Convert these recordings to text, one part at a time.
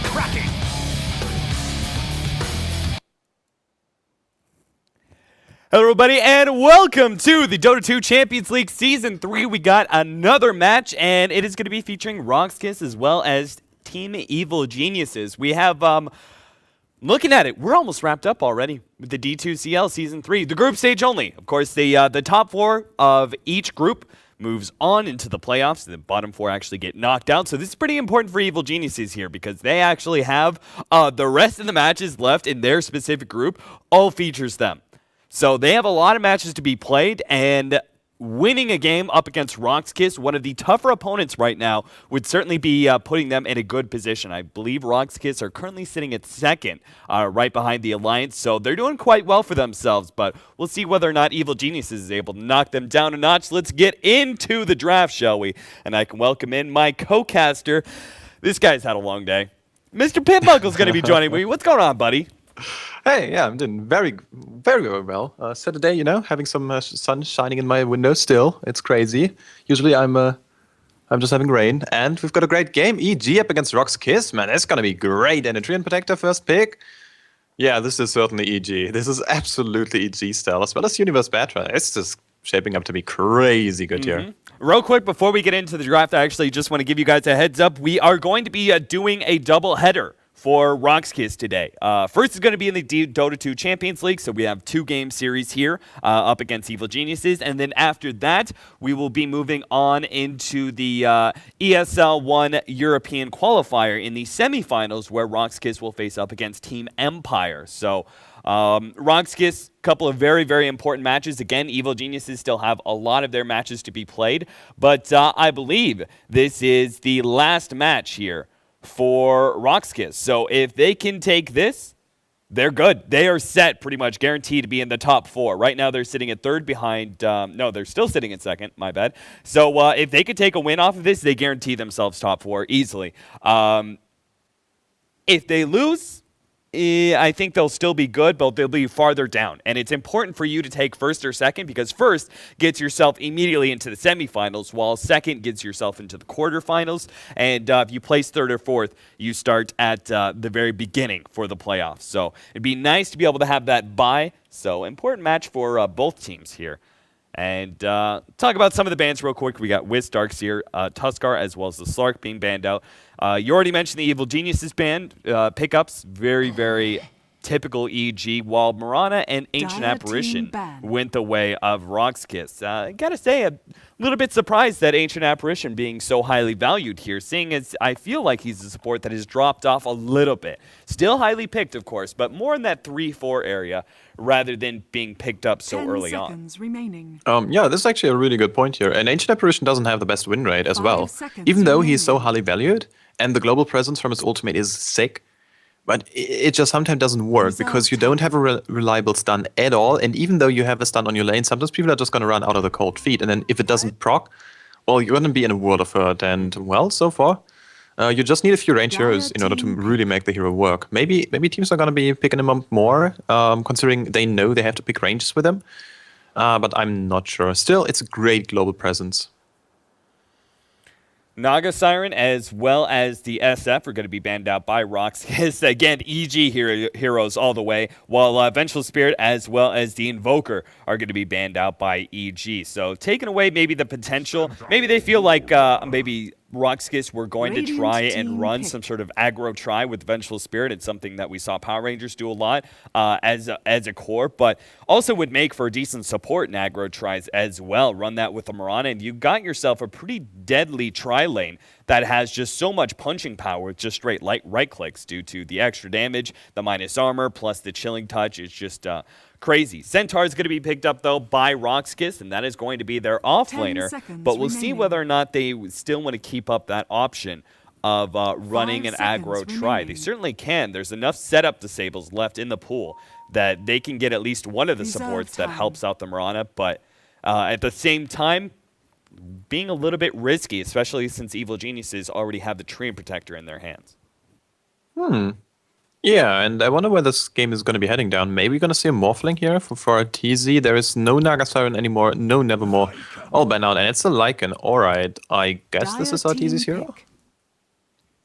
Cracking. Hello everybody and welcome to the Dota 2 Champions League Season 3. We got another match and it is going to be featuring KIS as well as Team Evil Geniuses. We have, looking at it, we're almost wrapped up already with the D2CL Season 3. The group stage only. Of course, the top 4 of each group moves on into the playoffs. The bottom 4 actually get knocked out. So this is pretty important for Evil Geniuses here because they actually have the rest of the matches left in their specific group all features them. So they have a lot of matches to be played, and winning a game up against KIS, one of the tougher opponents right now, would certainly be putting them in a good position. I believe KIS are currently sitting at second, right behind the Alliance, so they're doing quite well for themselves, but we'll see whether or not Evil Geniuses is able to knock them down a notch. Let's get into the draft, shall we? And I can welcome in my co-caster. This guy's had a long day. Mr. Pitbuckle's going to be joining me. What's going on, buddy? Hey, yeah, I'm doing very, very well. Saturday, you know, having some sun shining in my window still. It's crazy. Usually I'm just having rain. And we've got a great game. EG up against KIS. Man, that's going to be great. And a Treant Protector first pick. Yeah, this is certainly EG. This is absolutely EG style, as well as Universe Batra. It's just shaping up to be crazy good here. Real quick, before we get into the draft, I actually just want to give you guys a heads up. We are going to be doing a double header for KIS today. First is going to be in the Dota 2 Champions League, so we have 2-game series here up against Evil Geniuses, and then after that, we will be moving on into the ESL 1 European qualifier in the semifinals, where KIS will face up against Team Empire. So, KIS, couple of very, very important matches. Again, Evil Geniuses still have a lot of their matches to be played, but I believe this is the last match here for KIS. So if they can take this, they're good. They are set, pretty much guaranteed to be in the top 4. Right now they're sitting at third behind, no, they're still sitting in second, my bad. So if they could take a win off of this, they guarantee themselves top 4 easily. If they lose, I think they'll still be good, but they'll be farther down. And it's important for you to take first or second because first gets yourself immediately into the semifinals, while second gets yourself into the quarterfinals. And if you place third or fourth, you start at the very beginning for the playoffs. So it'd be nice to be able to have that bye. So important match for both teams here. And talk about some of the bans real quick. We got Wiz, Darkseer, Tuskar, as well as the Slark being banned out. You already mentioned the Evil Geniuses ban pickups. Very, very typical EG, while Mirana and Ancient Apparition went the way of KIS. I gotta say, a little bit surprised that Ancient Apparition being so highly valued here, seeing as I feel like he's a support that has dropped off a little bit. Still highly picked, of course, but more in that 3-4 area rather than being picked up so early on. Remaining. Yeah, this is actually a really good point here. And Ancient Apparition doesn't have the best win rate as well. Even though he's so highly valued, and the global presence from his ultimate is sick, but it just sometimes doesn't work because you don't have a reliable stun at all. And even though you have a stun on your lane, sometimes people are just going to run out of the cold feet. And then if it doesn't proc, well, you're going to be in a world of hurt. And, well, so far, you just need a few range heroes in order to really make the hero work. Maybe teams are going to be picking him up more, considering they know they have to pick ranges with him. But I'm not sure. Still, it's a great global presence. Naga Siren as well as the SF are going to be banned out by KIS. Again, EG heroes all the way, while Vengeful Spirit as well as the Invoker are going to be banned out by EG. So taking away maybe the potential, maybe they feel like maybe KIS were going to try and run some sort of aggro try with Vengeful Spirit. It's something that we saw Power Rangers do a lot as a core, but also would make for a decent support in aggro tries as well. Run that with the Mirana, and you got yourself a pretty deadly tri lane that has just so much punching power with just straight right clicks due to the extra damage, the minus armor, plus the chilling touch. It's just crazy. Centaur is going to be picked up, though, by KIS, and that is going to be their offlaner. But we'll see whether or not they still want to keep up that option of running an aggro try. They certainly can. There's enough setup disables left in the pool that they can get at least one of the supports that helps out the Mirana. But at the same time, being a little bit risky, especially since Evil Geniuses already have the Treant Protector in their hands. Yeah, and I wonder where this game is going to be heading down. Maybe we're going to see a Morphling here for a TZ. There is no Naga Siren anymore, no Nevermore. All banned out, and it's a Lycan. Alright, I guess this is our TZ's hero.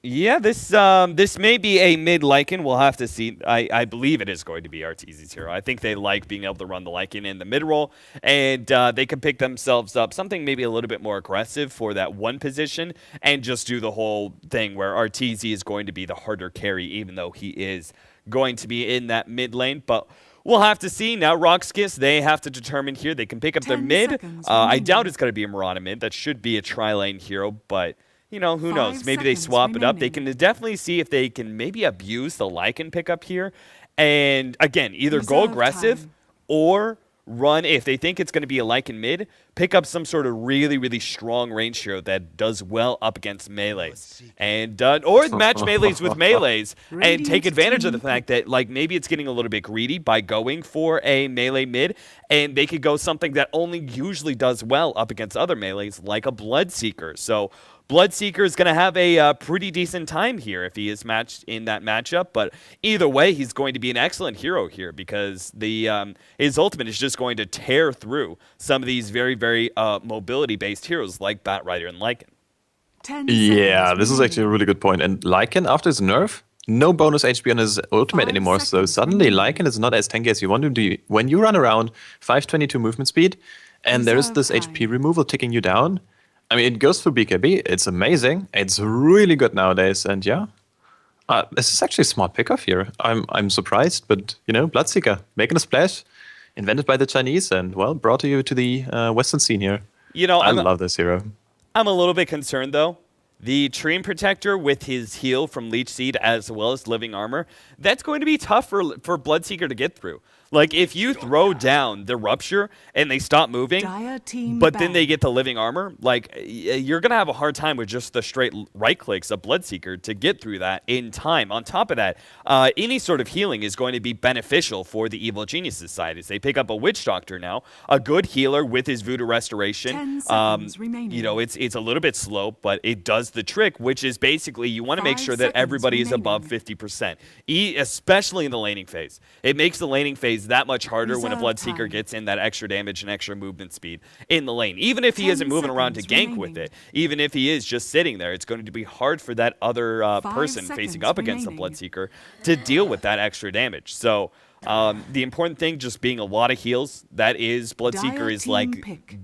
Yeah, this may be a mid Lycan. We'll have to see. I believe it is going to be Arteezy's hero. I think they like being able to run the Lycan in the mid roll, and they can pick themselves up something maybe a little bit more aggressive for that one position, and just do the whole thing where Arteezy is going to be the harder carry, even though he is going to be in that mid lane. But we'll have to see. Now, Roxkiss, they have to determine here. They can pick up their mid. I doubt it's going to be a Mirana mid. That should be a tri-lane hero, but who knows? Maybe they swap it up. They can definitely see if they can maybe abuse the Lycan pickup here. And again, either go aggressive or run, if they think it's going to be a Lycan mid, pick up some sort of really, really strong range hero that does well up against melees. And or match melees with melees and take advantage of the fact that maybe it's getting a little bit greedy by going for a melee mid, and they could go something that only usually does well up against other melees, like a Bloodseeker. So Bloodseeker is going to have a pretty decent time here if he is matched in that matchup. But either way, he's going to be an excellent hero here because his ultimate is just going to tear through some of these very, very mobility-based heroes like Batrider and Lycan. Yeah, this is actually a really good point. And Lycan, after his nerf, no bonus HP on his ultimate anymore. So suddenly Lycan is not as tanky as you want him to be. When you run around 522 movement speed, and there is this HP removal ticking you down, I mean, it goes for BKB. It's amazing. It's really good nowadays. And yeah, this is actually a smart pickup here. I'm surprised, but Bloodseeker making a splash, invented by the Chinese, and well, brought to you to the Western scene here. I love this hero. I'm a little bit concerned though. The Treant Protector with his heal from Leech Seed as well as Living Armor, that's going to be tough for Bloodseeker to get through. Like, if you throw down the Rupture and they stop moving, but then they get the Living Armor, you're going to have a hard time with just the straight right clicks of Bloodseeker to get through that in time. On top of that, any sort of healing is going to be beneficial for the Evil Geniuses side. As they pick up a Witch Doctor now, a good healer with his Voodoo Restoration. 10 seconds remaining. It's a little bit slow, but it does the trick, which is basically you want to make sure that everybody is above 50%, especially in the laning phase. It makes the laning phase that much harder when a Bloodseeker gets in that extra damage and extra movement speed in the lane. Even if he isn't moving around to gank with it, even if he is just sitting there, it's going to be hard for that other person facing up against the Bloodseeker to deal with that extra damage. So the important thing, just being a lot of heals, that is, Bloodseeker is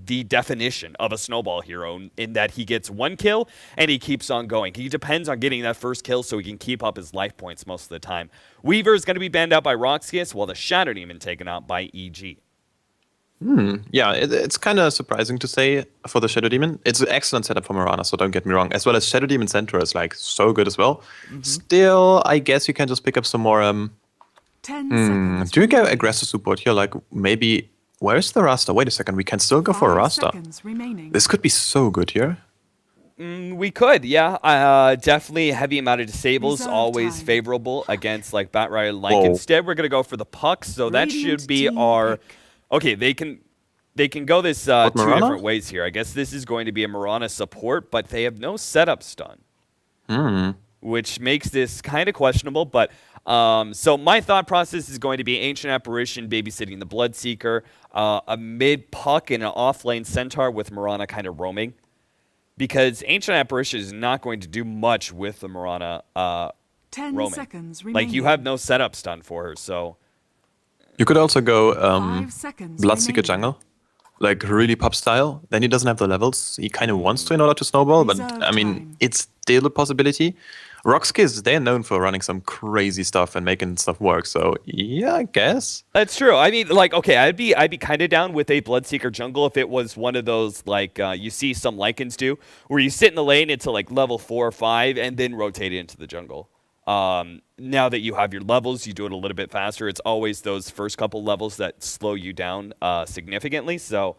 the definition of a snowball hero in that he gets one kill and he keeps on going. He depends on getting that first kill so he can keep up his life points most of the time. Weaver is going to be banned out by Roxkiss, while the Shadow Demon taken out by EG. Yeah, it's kind of surprising to say for the Shadow Demon. It's an excellent setup for Mirana, so don't get me wrong. As well as Shadow Demon Centaur is so good as well. Still, I guess you can just pick up some more 10 seconds. Do you go aggressive support here? Maybe, where's the Rasta? Wait a second, we can still go for a Rasta. This could be so good here. We could, yeah. Definitely heavy amount of disables, always favorable against Batrider Lycan. Instead, we're going to go for the Puck, so that should be our... Okay, they can go this two different ways here. I guess this is going to be a Mirana support, but they have no setup stun. Which makes this kind of questionable, but... so my thought process is going to be Ancient Apparition babysitting the Bloodseeker, a mid-Puck and an off-lane Centaur with Mirana kind of roaming. Because Ancient Apparition is not going to do much with the Mirana 10 roaming. seconds remaining. You have no setup stun for her, so... You could also go 5 seconds Bloodseeker jungle, really pop style. Then he doesn't have the levels he kind of wants to in order to snowball, but I mean, it's still a possibility. Roxkiss, they're known for running some crazy stuff and making stuff work, so yeah, I guess. That's true. I mean, okay, I'd be kind of down with a Bloodseeker jungle if it was one of those, you see some Lycans do, where you sit in the lane until, level 4 or 5, and then rotate it into the jungle. Now that you have your levels, you do it a little bit faster. It's always those first couple levels that slow you down significantly, so...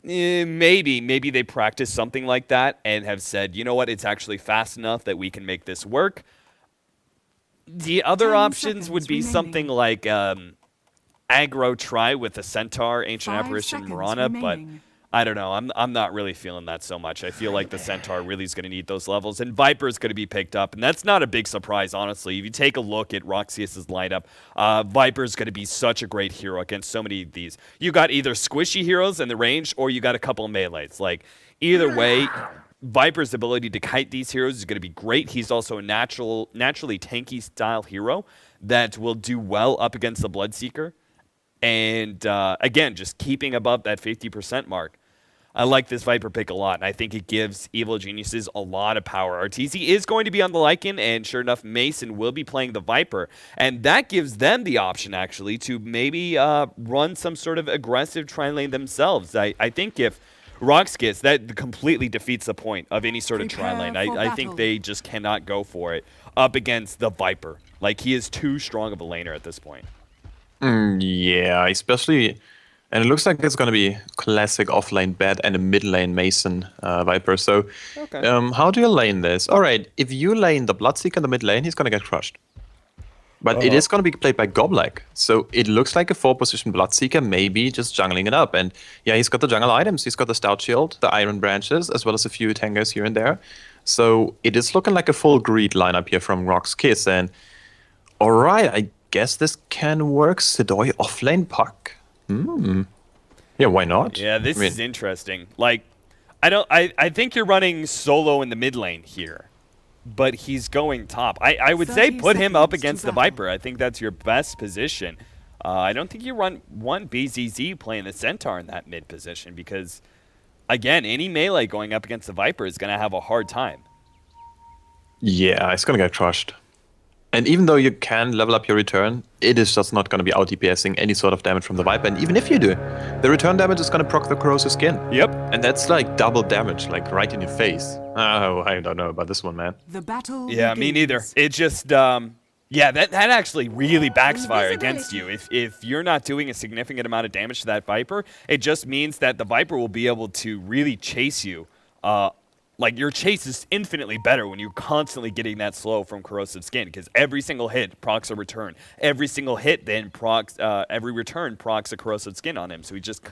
Maybe they practice something like that and have said, you know what, it's actually fast enough that we can make this work. The other options would be something like aggro try with the Centaur, Ancient Apparition, Mirana, but I don't know. I'm not really feeling that so much. I feel like the Centaur really is going to need those levels, and Viper is going to be picked up, and that's not a big surprise, honestly. If you take a look at Roxkiss' lineup, Viper is going to be such a great hero against so many of these. You got either squishy heroes in the range, or you got a couple of melees. Either way, Viper's ability to kite these heroes is going to be great. He's also a naturally tanky style hero that will do well up against the Bloodseeker. And again, just keeping above that 50% mark. I like this Viper pick a lot, and I think it gives Evil Geniuses a lot of power. Arteezy is going to be on the Lycan, and sure enough, Mason will be playing the Viper. And that gives them the option, actually, to maybe run some sort of aggressive tri-lane themselves. I think if Roxkis, that completely defeats the point of any sort of tri-lane. I think they just cannot go for it up against the Viper. Like, he is too strong of a laner at this point. Yeah, especially... And it looks like it's going to be classic off-lane Bat and a mid-lane Mason Viper. So how do you lane this? All right, if you lane the Bloodseeker in the mid lane, he's going to get crushed. But it is going to be played by Goblik. So it looks like a 4-position Bloodseeker, maybe just jungling it up. And yeah, he's got the jungle items. He's got the Stout Shield, the Iron Branches, as well as a few tankers here and there. So it is looking like a full greed lineup here from Rock's Kiss. And all right, I guess this can work. Sidoi off-lane Puck. Yeah, why not? Yeah, this is interesting. Like, I think you're running solo in the mid lane here, but he's going top. I would say put him up against the Viper. I think that's your best position. I don't think you run one BZZ playing the Centaur in that mid position because, again, any melee going up against the Viper is going to have a hard time. Yeah, it's going to get crushed. And even though you can level up your return, it is just not going to be out-DPSing any sort of damage from the Viper. And even if you do, the return damage is going to proc the corrosive skin. Yep. And that's like double damage, like right in your face. Oh, I don't know about this one, man. The battle begins. Me neither. It just, yeah, that actually really backfire against you. If you're not doing a significant amount of damage to that Viper, it just means that the Viper will be able to really chase you. Like, your chase is infinitely better when you're constantly getting that slow from corrosive skin, because every single hit procs a return. Every single hit then procs, every return procs a corrosive skin on him, so he just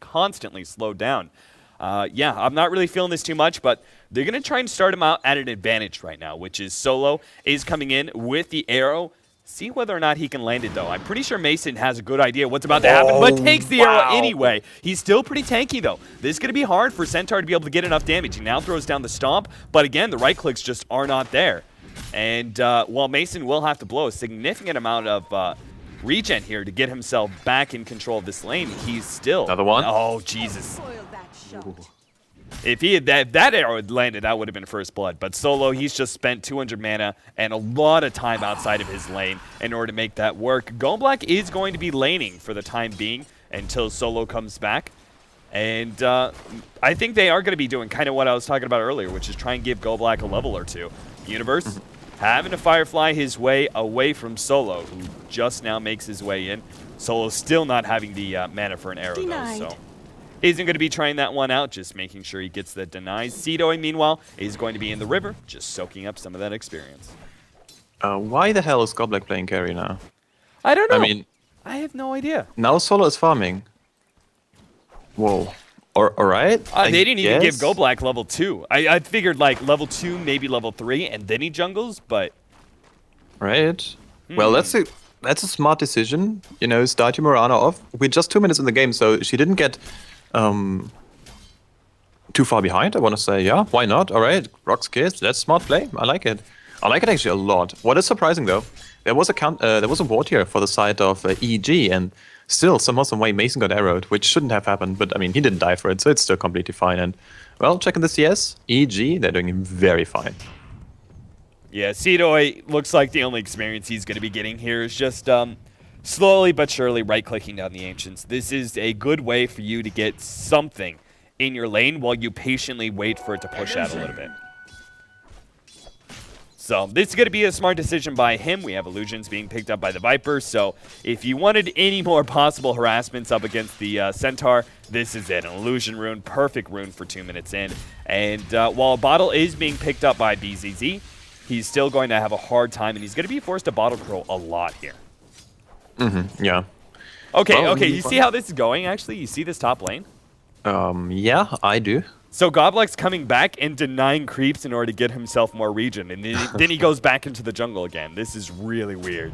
constantly slowed down. Yeah, I'm not really feeling this too much, but they're going to try and start him out at an advantage right now, which is Solo is coming in with the arrow. See whether or not he can land it, though. I'm pretty sure Mason has a good idea what's about to happen, but takes the arrow anyway. He's still pretty tanky, though. This is going to be hard for Centaur to be able to get enough damage. He now throws down the Stomp, but again, the right clicks just are not there. And while Mason will have to blow a significant amount of regen here to get himself back in control of this lane, he's still... Another one? Oh, Jesus. If he had that arrow had landed, that would have been first blood. But Solo, he's just spent 200 mana and a lot of time outside of his lane in order to make that work. Goblik is going to be laning for the time being until Solo comes back. And I think they are going to be doing kind of what I was talking about earlier, which is try and give Goblik a level or two. Universe having to Firefly his way away from Solo, who just now makes his way in. Solo still not having the mana for an arrow, though, so... Isn't going to be trying that one out, just making sure he gets the denies. Sidoi, meanwhile, is going to be in the river, just soaking up some of that experience. Why the hell is Goblik playing carry now? I don't know. I mean... I have no idea. Now Solo is farming. Whoa. Alright. They didn't even give Goblik level 2. I figured, like, level 2, maybe level 3, and then he jungles, but... Right. Well, that's a smart decision. You know, start your Morana off. We're just 2 minutes in the game, so she didn't get... too far behind, I want to say. Yeah, why not? All right, Rock's Kiss, that's smart play. I like it. I like it actually a lot. What is surprising though, there was a ward here for the side of EG, and still somehow, some way Mason got arrowed, which shouldn't have happened. But I mean, he didn't die for it, so it's still completely fine. And well, checking the CS, EG, they're doing very fine. Yeah, Sidoi looks like the only experience he's going to be getting here is just slowly but surely right-clicking down the Ancients. This is a good way for you to get something in your lane while you patiently wait for it to push out a little bit. So this is going to be a smart decision by him. We have illusions being picked up by the Viper, so if you wanted any more possible harassments up against the Centaur, this is it. An illusion rune, perfect rune for 2 minutes in. And while a bottle is being picked up by BZZ, he's still going to have a hard time, and he's going to be forced to bottle crow a lot here. Yeah. Okay, well, okay, you see how this is going, actually? You see this top lane? Yeah, I do. So Goblik's coming back and denying creeps in order to get himself more regen, and then he goes back into the jungle again. This is really weird.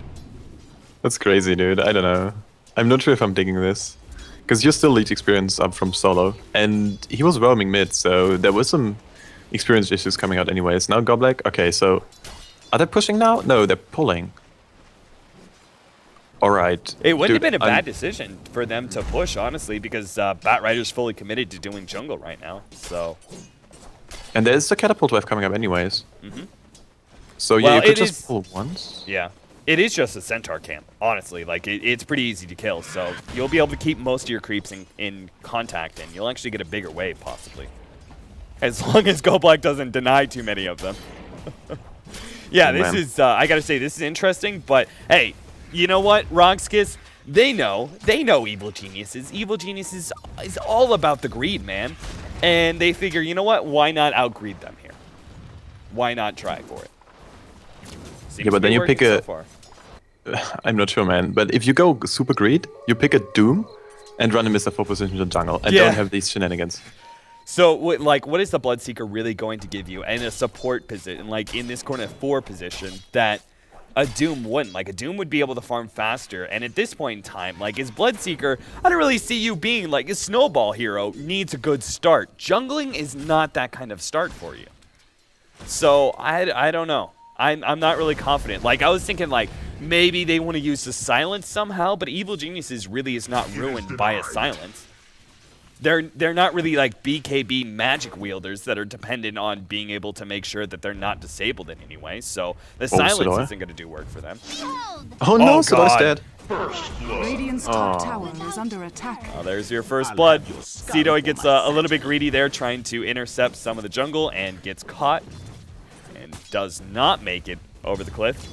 That's crazy, dude. I don't know. I'm not sure if I'm digging this. Because you're still leech experience up from Solo, and he was roaming mid, so there was some experience issues coming out anyways. Now Goblek. Okay, so are they pushing now? No, they're pulling. All right. It wouldn't have been a bad decision for them to push, honestly, because Batrider's fully committed to doing jungle right now. So. And there's a catapult wave coming up anyways. Mm-hmm. So yeah, you could just pull once. Yeah. It is just a centaur camp, honestly. Like, it's pretty easy to kill, so you'll be able to keep most of your creeps in contact, and you'll actually get a bigger wave, possibly. As long as GoBlack doesn't deny too many of them. Yeah, this is, I gotta say, this is interesting, but hey, you know what, Roxkiss? They know Evil Geniuses. Evil Geniuses is all about the greed, man. And they figure, you know what, why not outgreed them here? Why not try for it? Seems yeah, but then you pick a... So I'm not sure, man. But if you go super greed, you pick a Doom and run a Mr. 4 position to jungle and don't have these shenanigans. So, what is the Bloodseeker really going to give you in a support position, like in this corner 4 position, that a Doom wouldn't? Like, a Doom would be able to farm faster, and at this point in time, like, as Bloodseeker, I don't really see you being, like, a snowball hero needs a good start. Jungling is not that kind of start for you. So, I don't know. I'm not really confident. Like, I was thinking, like, maybe they want to use the silence somehow, but Evil Geniuses really is not ruined by a silence. They're not really like BKB magic wielders that are dependent on being able to make sure that they're not disabled in any way. So the silence isn't going to do work for them. Oh no, Sidor's dead. Radiant's top tower is under attack. Oh, there's your first blood. Sidor gets a little bit greedy there, trying to intercept some of the jungle and gets caught and does not make it over the cliff.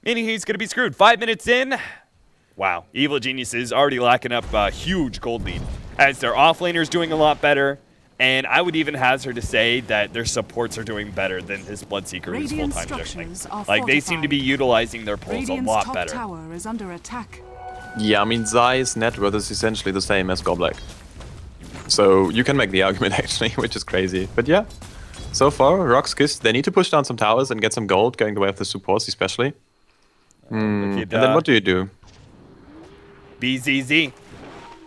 Meaning he's going to be screwed. 5 minutes in. Wow, Evil Geniuses already lacking up a huge gold lead, as their offlaner's doing a lot better, and I would even hazard to say that their supports are doing better than this Bloodseeker who's full-time jungling. Like, they seem to be utilizing their pulls a lot better. Tower is under attack. Yeah, I mean, Zai's net worth is essentially the same as Goblek. So you can make the argument, actually, which is crazy. But yeah, so far, Roxkiss, they need to push down some towers and get some gold, going the way of the supports especially. And then what do you do? BZZ.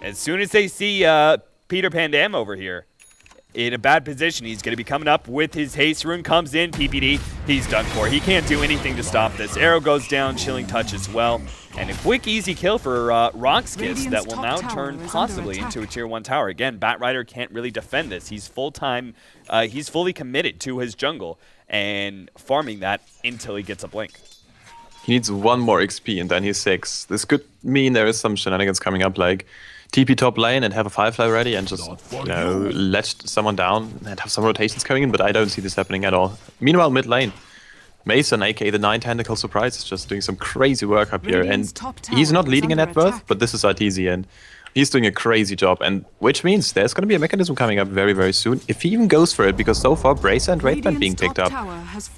As soon as they see Peter Pandam over here in a bad position, he's going to be coming up with his haste rune, comes in, PPD, he's done for. He can't do anything to stop this. Arrow goes down, chilling touch as well. And a quick, easy kill for Roxkiss that will now turn possibly into a tier 1 tower. Again, Batrider can't really defend this. He's full-time, he's fully committed to his jungle and farming that until he gets a blink. He needs 1 more XP and then he's 6. This could mean there is some shenanigans coming up, like TP top lane and have a Firefly ready and just, you know, ledge someone down and have some rotations coming in, but I don't see this happening at all. Meanwhile, mid lane, Mason, aka the 9 Tentacle Surprise, is just doing some crazy work up here, and he's not leading in net worth, but this is Arteezy, and he's doing a crazy job, and which means there's going to be a mechanism coming up very, very soon, if he even goes for it, because so far Bracer and Wraithband being picked up.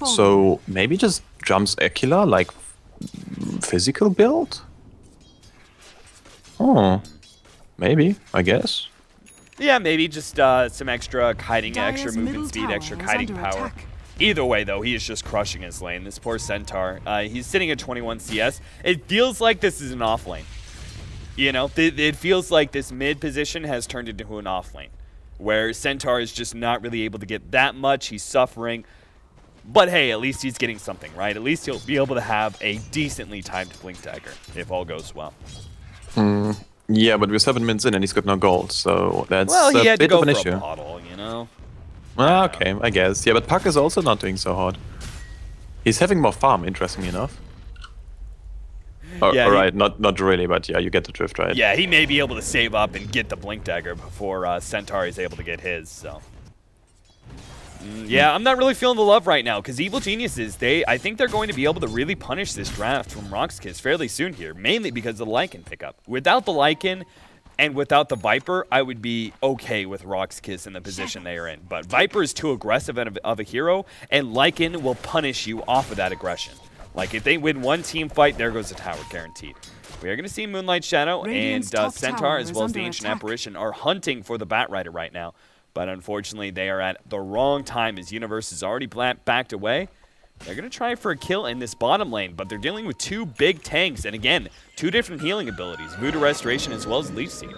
So maybe just jumps Aquila, like physical build? Oh, maybe, I guess. Yeah, maybe just some extra kiting, extra movement speed, extra kiting power. Either way, though, he is just crushing his lane. This poor Centaur. He's sitting at 21 CS. It feels like this is an off lane. You know, it feels like this mid position has turned into an off lane, where Centaur is just not really able to get that much. He's suffering. But hey, at least he's getting something, right? At least he'll be able to have a decently timed Blink Dagger, if all goes well. Yeah, but we're 7 minutes in and he's got no gold, so that's a bit of an issue. A bottle, you know? Okay, I guess. Yeah, but Puck is also not doing so hard. He's having more farm, interestingly enough. Yeah, alright, not really, but yeah, you get the drift, right? Yeah, he may be able to save up and get the Blink Dagger before Centaur is able to get his, so... Yeah, I'm not really feeling the love right now, because Evil Geniuses, I think they're going to be able to really punish this draft from Roxkiss fairly soon here, mainly because of the Lycan pickup. Without the Lycan and without the Viper, I would be okay with Roxkiss in the position they are in. But Viper is too aggressive of a hero, and Lycan will punish you off of that aggression. Like, if they win one team fight, there goes the tower, guaranteed. We are going to see Moonlight Shadow and Centaur, as well as the Ancient Apparition, are hunting for the Batrider right now. But unfortunately, they are at the wrong time as Universe is already backed away. They're going to try for a kill in this bottom lane, but they're dealing with 2 big tanks. And again, 2 different healing abilities, Voodoo Restoration as well as Leaf Seed.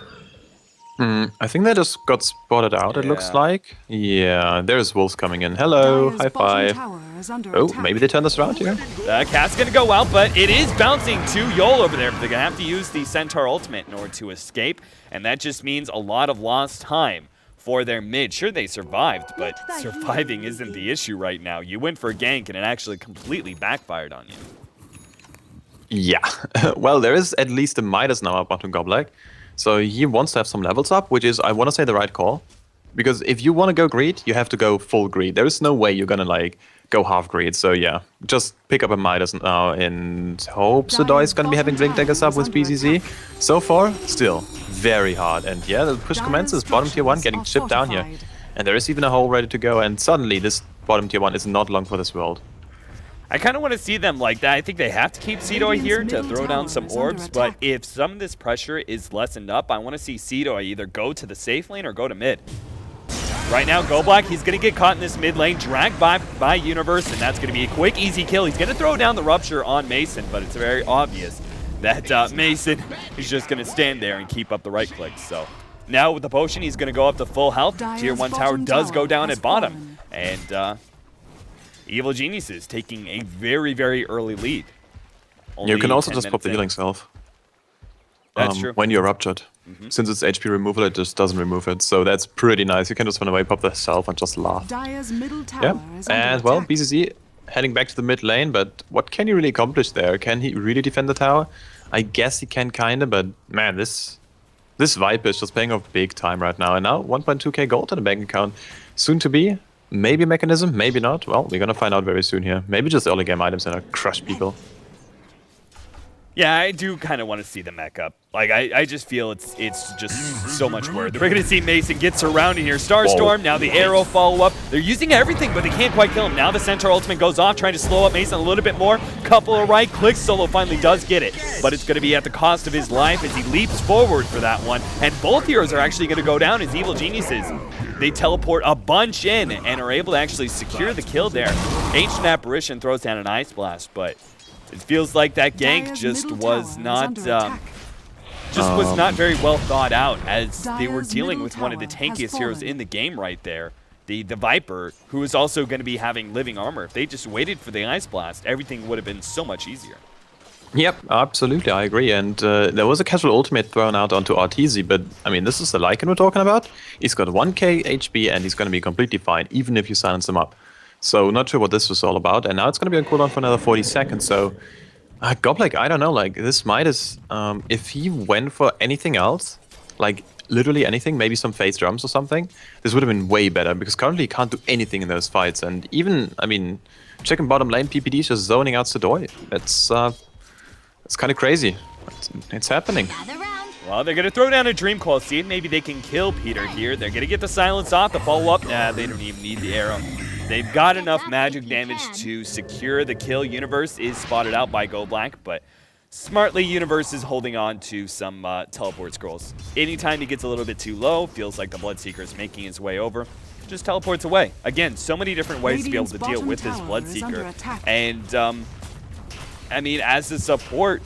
I think they just got spotted out, it looks Yeah. like. Yeah, there's wolves coming in. Hello, Dire's high bottom five. tower is under Oh, attack. maybe they turn this around here? Cat's going to go out, but it is bouncing to Yol over there. But they're going to have to use the Centaur ultimate in order to escape. And that just means a lot of lost time for their mid. Sure, they survived, but surviving isn't the issue right now. You went for a gank, and it actually completely backfired on you. Yeah. Well, there is at least a Midas now up onto Goblek. So he wants to have some levels up, which is, I want to say, the right call. Because if you want to go greed, you have to go full greed. There is no way you're going to, like, go half greed. So, yeah, just pick up a Midas now and hope Sudoi is going to be having Blink Daggers up with BZZ. So far, still very hard. And, yeah, the push commences. Bottom tier 1 getting chipped down here. And there is even a hole ready to go. And suddenly, this bottom tier 1 is not long for this world. I kind of want to see them like that. I think they have to keep Sidoi here to throw down some orbs, but if some of this pressure is lessened up, I want to see Sidoi either go to the safe lane or go to mid. Right now, Goblek, he's going to get caught in this mid lane, dragged by Universe, and that's going to be a quick, easy kill. He's going to throw down the Rupture on Mason, but it's very obvious that Mason is just going to stand there and keep up the right clicks. So now with the potion, he's going to go up to full health. Tier 1 tower does go down at bottom, and Evil Geniuses taking a very, very early lead. You can also just pop the healing self. That's true. When you're ruptured. Since it's HP removal, it just doesn't remove it. So that's pretty nice. You can just run away, pop the self, and just laugh. Dire's middle tower Yeah. is under And, well, attack. BCC heading back to the mid lane, but what can he really accomplish there? Can he really defend the tower? I guess he can, kinda, but man, this Viper is just paying off big time right now. And now 1.2k gold in the bank account. Soon to be. Maybe a mechanism, maybe not. Well, we're gonna find out very soon here. Maybe just early game items that crush people. Yeah, I do kind of want to see the mech up. Like, I just feel it's just so much worth. We're going to see Mason get surrounded here. Starstorm, now the arrow follow-up. They're using everything, but they can't quite kill him. Now the Centaur ultimate goes off, trying to slow up Mason a little bit more. Couple of right clicks. Solo finally does get it, but it's going to be at the cost of his life as he leaps forward for that one. And both heroes are actually going to go down as Evil Geniuses. They teleport a bunch in and are able to actually secure the kill there. Ancient Apparition throws down an Ice Blast, but it feels like that gank Dire's just middle was tower is not under attack. was not very well thought out, as they were Dire's dealing middle with one of the tower has tankiest heroes fallen. in the game right there. The Viper, who is also going to be having living armor. If they just waited for the Ice Blast, everything would have been so much easier. Yep, absolutely, I agree. And there was a casual ultimate thrown out onto RTZ, but I mean, this is the Lycan we're talking about. He's got 1k HP and he's going to be completely fine, even if you silence him up. So not sure what this was all about. And now it's going to be on cooldown for another 40 seconds. So Goblek, I don't know, like this Midas, if he went for anything else, like literally anything, maybe some phase drums or something, this would have been way better, because currently he can't do anything in those fights. And even, I mean, checking bottom lane, PPD is just zoning out Sudoi. It's kind of crazy. It's happening. Well, they're going to throw down a Dream Coil, see if maybe they can kill Peter here. They're going to get the silence off, the follow-up. Nah, they don't even need the arrow. They've got enough magic damage to secure the kill. Universe is spotted out by Goblek, but smartly, Universe is holding on to some teleport scrolls. Anytime he gets a little bit too low, feels like the Bloodseeker is making his way over, just teleports away. Again, so many different ways to be able to deal with this Bloodseeker. And, I mean, as a support,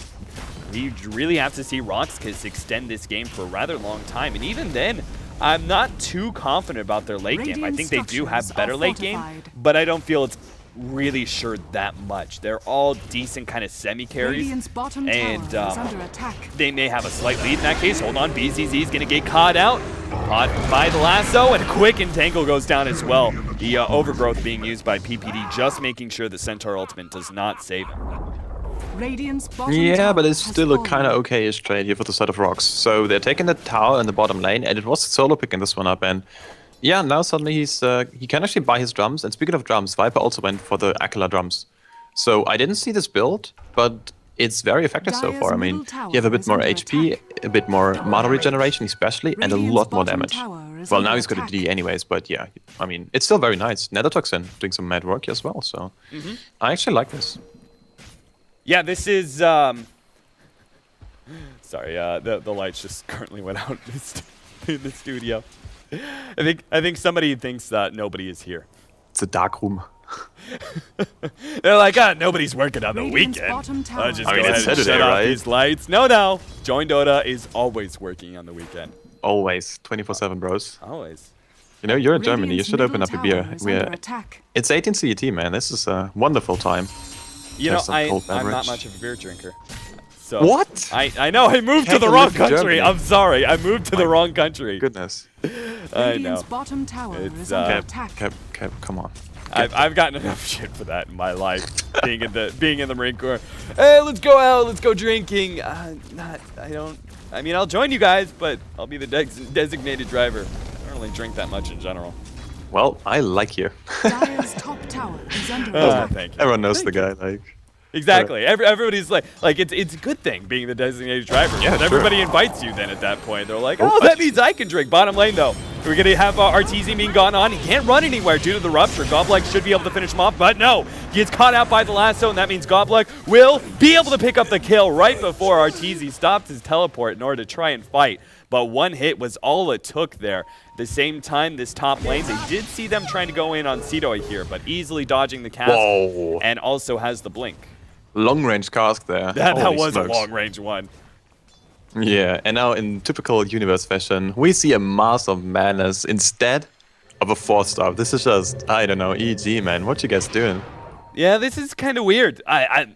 we really have to see Roxkiss extend this game for a rather long time. And even then, I'm not too confident about their late game. I think they do have better late game, but I don't feel it's really sure that much. They're all decent kind of semi-carries, and they may have a slight lead in that case. Hold on, BZZ is going to get caught out. Caught by the lasso, and quick entangle goes down as well. The overgrowth being used by PPD, just making sure the Centaur ultimate does not save him. Yeah, but it's still a kind of okay-ish trade here for the side of Rocks. So they're taking the tower in the bottom lane, and it was solo picking this one up. And yeah, now suddenly he can actually buy his drums. And speaking of drums, Viper also went for the Aquila drums. So I didn't see this build, but it's very effective so far. I mean, you have a bit more HP, a bit more mana regeneration especially, and a lot more damage. Well, now he's got a DD anyways, but yeah, I mean, it's still very nice. Nethertoxin doing some mad work here as well, so I actually like this. Yeah, this is, sorry, the lights just currently went out in the studio. I think somebody thinks that nobody is here. It's a dark room. They're like, nobody's working on the weekend. Just I mean, it's shut Saturday, off right? these lights. No. Join Dota is always working on the weekend. Always. 24/7, bros. Always. You know, you're in Germany. You Radiant's should open up a middle beer. tower is under attack. It's 18 CET, man. This is a wonderful time. You know, Have some cold I'm not beverage. much of a beer drinker. So What? I know, I moved to Can't the live wrong in country. Germany. I'm sorry. I moved to the wrong country. Goodness. I Radiant's know. bottom tower It's, is under Cap, attack. Cap, come on. I've gotten enough shit for that in my life, being in the Marine Corps. Hey, let's go out, let's go drinking. I mean, I'll join you guys, but I'll be the designated driver. I don't really drink that much in general. Well, I like you. Dire's top tower is under attack. Thank you. Everyone knows the guy, like. Exactly. Everybody's like it's a good thing being the designated driver. Yeah, but sure. everybody invites you then at that point. They're like, oh, that means I can drink. Bottom lane, though. We're going to have Arteezy being gone on. He can't run anywhere due to the rupture. Goblik should be able to finish him off, but no. He gets caught out by the lasso, and that means Goblik will be able to pick up the kill right before Arteezy stopped his teleport in order to try and fight. But one hit was all it took there. At the same time, this top lane, they did see them trying to go in on Sidoi here, but easily dodging the cast. Whoa. And also has the blink. Long-range cask there. That Holy was smokes. a long-range one. Yeah, and now in typical universe fashion, we see a Mass of Madness instead of a 4-star. This is just, I don't know, EG, man. What you guys doing? Yeah, this is kind of weird.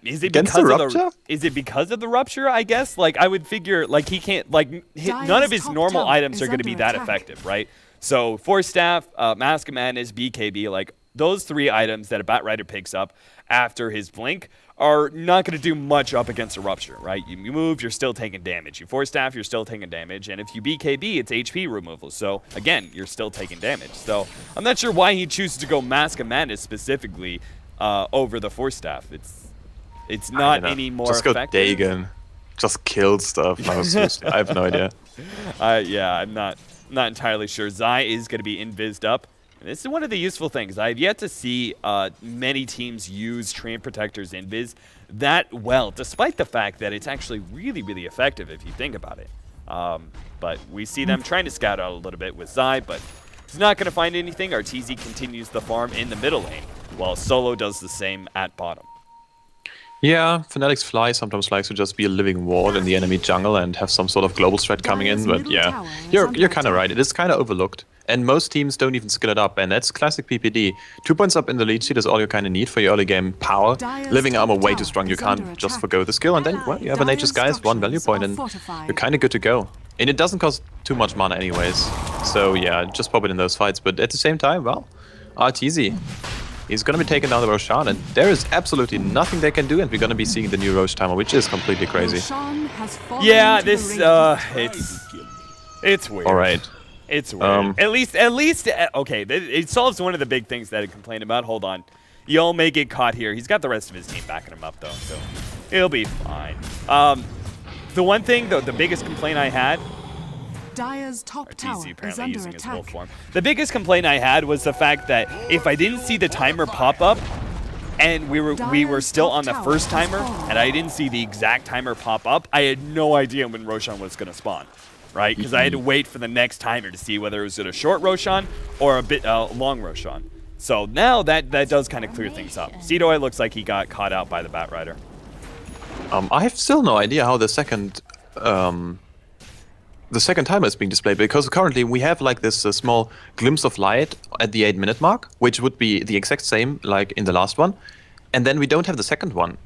Is it Against because the of rupture? Is it because of the rupture? I guess. Like I would figure, like he can't, like none of his top normal tower items is are going to be under that attack. effective, right? So Force Staff, Mask of Madness, BKB, like those 3 items that a Batrider picks up after his blink are not going to do much up against a rupture, right? You move, you're still taking damage. You Force Staff, you're still taking damage. And if you BKB, it's HP removal. So, again, you're still taking damage. So, I'm not sure why he chooses to go Mask of Madness specifically over the Force Staff. It's not any more Just go effective. Dagon. Just kill stuff. No, seriously, I have no idea. Yeah, I'm not entirely sure. Zai is going to be invised up. This is one of the useful things. I've yet to see many teams use Treant Protector's Invis that well, despite the fact that it's actually really, really effective if you think about it. But we see them trying to scout out a little bit with Zai, but he's not going to find anything. Arteezy continues the farm in the middle lane, while Solo does the same at bottom. Yeah, Fnatic's Fly sometimes likes to just be a living ward in the enemy jungle and have some sort of global threat coming in, but yeah, you're kind of right. It is kind of overlooked. And most teams don't even skill it up, and that's classic PPD. 2 points up in the lead sheet is all you kind of need for your early game power. Living armor way too strong, you can't just forgo the skill, and then, well, you have an Nature's Guise, 1 value point, and you're kind of good to go. And it doesn't cost too much mana anyways, so yeah, just pop it in those fights. But at the same time, well, Arteezy, he's going to be taking down the Roshan, and there is absolutely nothing they can do, and we're going to be seeing the new Rosh timer, which is completely crazy. Yeah, this, it's weird. All right. It's weird. At least, okay, it solves one of the big things that I complained about. Hold on. Yo may get caught here. He's got the rest of his team backing him up, though, so he'll be fine. The one thing, though, the biggest complaint I had, Dire's top tower Arteezy is apparently under using his full attack. form. The biggest complaint I had was the fact that if I didn't see the timer pop up, and we were still on the first timer, and I didn't see the exact timer pop up, I had no idea when Roshan was going to spawn. Right, because I had to wait for the next timer to see whether it was a short Roshan or a bit long Roshan. So now that does kind of clear things up. Sidoi looks like he got caught out by the Batrider. I have still no idea how the second timer is being displayed, because currently we have like this small glimpse of light at the 8-minute mark, which would be the exact same like in the last one, and then we don't have the second one.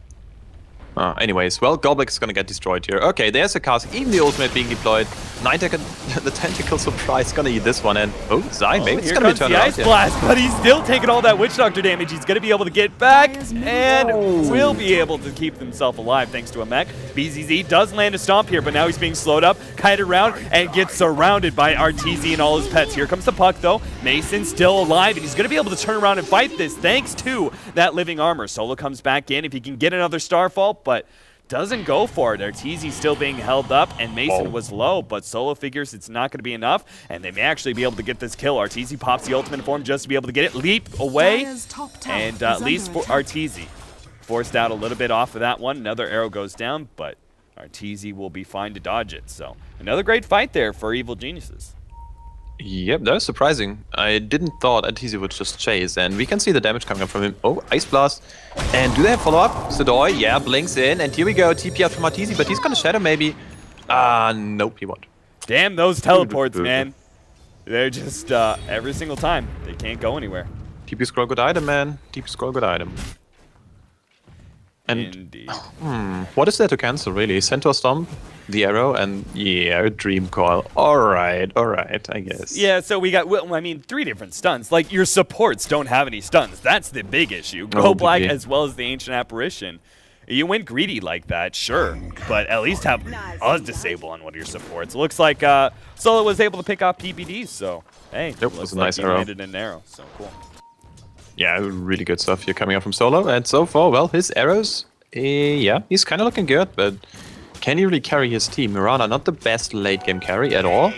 Anyways, well, Goblik is gonna get destroyed here. Okay, there's a cast, even the ultimate being deployed. The tentacle surprise gonna eat this one, and oh, Zai, maybe it's Here gonna be comes turned the around Ice here. Blast, but he's still taking all that Witch Doctor damage. He's gonna be able to get back and will be able to keep himself alive thanks to a mech. BZZ does land a stomp here, but now he's being slowed up, kited around, and gets surrounded by Arteezy and all his pets. Here comes the puck, though. Mason's still alive, and he's gonna be able to turn around and fight this thanks to that living armor. Solo comes back in if he can get another Starfall, but doesn't go for it. Arteezy still being held up, and Mason was low, but Solo figures it's not going to be enough, and they may actually be able to get this kill. Arteezy pops the ultimate form just to be able to get it, leap away, and leaves for Arteezy. Forced out a little bit off of that one. Another arrow goes down, but Arteezy will be fine to dodge it. So another great fight there for Evil Geniuses. Yep, that was surprising. I didn't thought Arteezy would just chase, and we can see the damage coming up from him. Oh, Ice Blast. And do they have follow-up? Sidoi, yeah, blinks in, and here we go, TP out from Arteezy, but he's gonna Shadow maybe. Nope, he won't. Damn those teleports, man. They're just, every single time, they can't go anywhere. TP scroll good item, man. TP scroll good item. And Indeed. what is there to cancel, really? Centaur Stomp, the arrow, and yeah, Dream Coil. Alright, I guess. Yeah, so we got, well, I mean, 3 different stuns. Like, your supports don't have any stuns. That's the big issue. Go Black as well as the Ancient Apparition. You went greedy like that, sure, but at least have us disable on one of your supports. Looks like Solo was able to pick off PPDs, so hey, that was a nice like arrow. landed an arrow, so cool. Yeah, really good stuff here coming up from Solo. And so far, well, his arrows, yeah, he's kind of looking good, but can he really carry his team? Mirana, not the best late game carry at all.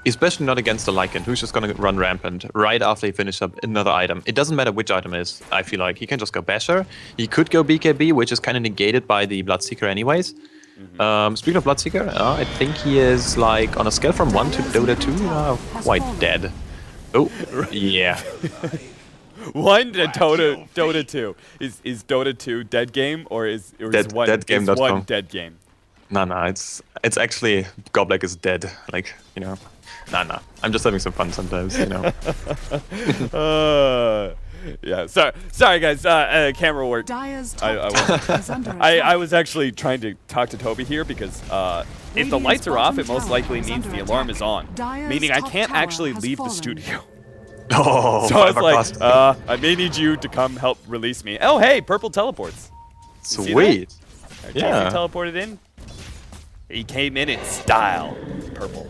Especially not against the Lycan, who's just going to run rampant right after he finishes up another item. It doesn't matter which item is, I feel like. He can just go Basher. He could go BKB, which is kind of negated by the Bloodseeker anyways. Speaking of Bloodseeker, I think he is like on a scale from 1 to Dota 2, quite dead. Oh, yeah. 1 to Dota 2. Is Dota 2 dead game, or is one dead game? No, it's actually Goblik is dead. Like, you know. Nah. I'm just having some fun sometimes, you know. Yeah, sorry guys, camera work. I was actually trying to talk to Toby here because if the lights are off, it most likely means the alarm is on. Meaning I can't actually leave the studio. Oh, so I was like, I may need you to come help release me. Oh, hey, purple teleports. Sweet. Yeah. Teleported in. He came in style. Purple.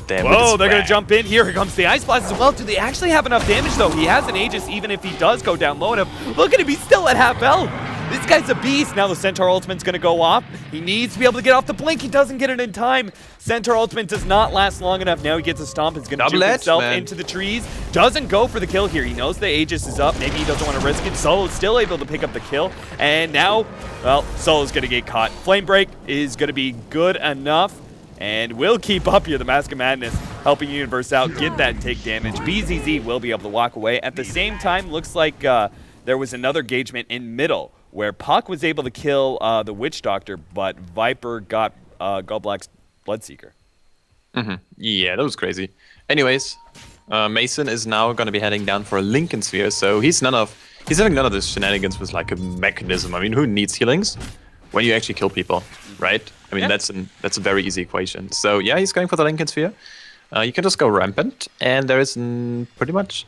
Damn, whoa, they're going to jump in. Here comes the Ice Blast as well. Do they actually have enough damage, though? He has an Aegis, even if he does go down low enough. Look at him. He's still at half health. This guy's a beast. Now the Centaur Ultimate's going to go off. He needs to be able to get off the blink. He doesn't get it in time. Centaur Ultimate does not last long enough. Now he gets a stomp. He's going to juke himself into the trees. Doesn't go for the kill here. He knows the Aegis is up. Maybe he doesn't want to risk it. Solo's still able to pick up the kill. And now, well, Solo's going to get caught. Flame Break is going to be good enough. And will keep up here, the Mask of Madness, helping Universe out, get that take damage. BZZ will be able to walk away. At the same time, looks like there was another engagement in middle, where Puck was able to kill the Witch Doctor, but Viper got Goldblack's Bloodseeker. Yeah, that was crazy. Anyways, Mason is now going to be heading down for a Lincoln Sphere, so he's having none of this shenanigans with like a mechanism. I mean, who needs healings when you actually kill people, right? I mean, that's a very easy equation. So yeah, he's going for the Lincoln Sphere. You can just go rampant, and there is pretty much...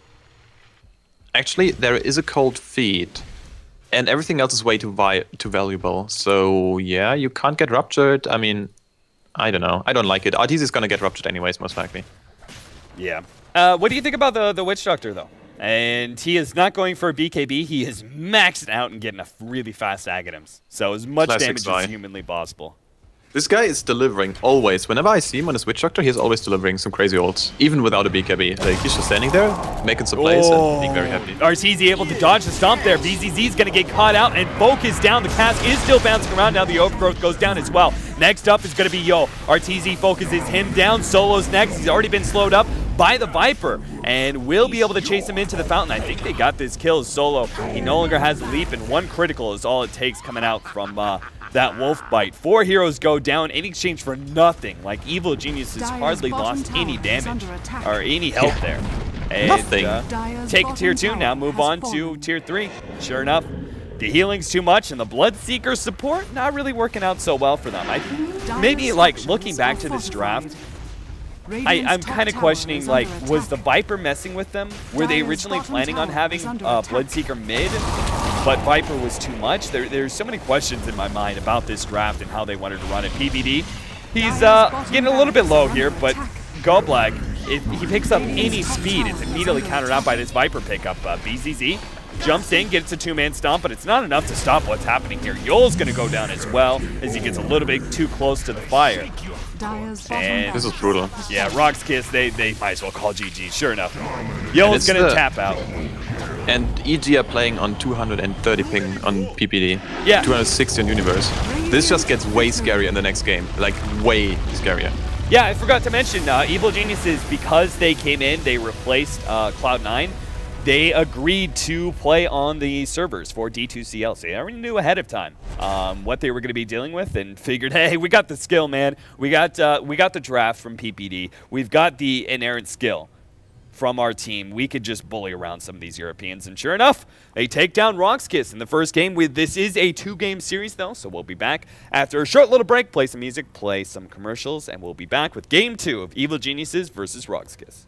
Actually, there is a cold feed, and everything else is way too valuable. So yeah, you can't get ruptured. I mean, I don't know. I don't like it. Arteezy is going to get ruptured anyways, most likely. Yeah. What do you think about the Witch Doctor, though? And he is not going for a BKB. He is maxed out and getting a really fast Aghanims. So as much damage as humanly possible. This guy is delivering always. Whenever I see him on his Witch Doctor, he's always delivering some crazy ults, even without a BKB. Like, he's just standing there, making some plays, and being very happy. Arteezy able to dodge the stomp there. BZZ's going to get caught out, and Folk is down. The cast is still bouncing around. Now the Overgrowth goes down as well. Next up is going to be Yo. Arteezy focuses him down. Solo's next. He's already been slowed up by the Viper, and will be able to chase him into the fountain. I think they got this kill. Solo, he no longer has a leap, and 1 critical is all it takes coming out from that wolf bite. 4 heroes go down in exchange for nothing. Like, Evil Genius has hardly lost any damage or any health there. And, nothing. Take a tier 2 now, move on to tier 3. Sure enough, the healing's too much, and the Bloodseeker support not really working out so well for them. Maybe, like, looking back to this draft, I'm kind of questioning, like, was the Viper messing with them? Were they originally planning on having Bloodseeker mid, but Viper was too much? There's so many questions in my mind about this draft and how they wanted to run it. PVD, he's getting a little bit low here, but Goldblack, if he picks up any speed, it's immediately countered out by this Viper pickup. BZZ jumps in, gets a 2-man stomp, but it's not enough to stop what's happening here. Yol's going to go down as well as he gets a little bit too close to the fire. And this is brutal. Yeah, Rock's Kiss, they might as well call GG, sure enough. Yol's going to tap out. And EG are playing on 230 ping on PPD. Yeah. 260 on Universe. This just gets way scarier in the next game. Like, way scarier. Yeah, I forgot to mention, Evil Geniuses, because they came in, they replaced Cloud9. they agreed to play on the servers for D2CL. So they already knew ahead of time what they were going to be dealing with and figured, hey, we got the skill, man. We got the draft from PPD. We've got the inerrant skill from our team. We could just bully around some of these Europeans. And sure enough, they take down Roxkiss in the first game. This is a 2-game series, though, so we'll be back after a short little break, play some music, play some commercials, and we'll be back with Game 2 of Evil Geniuses versus Roxkiss.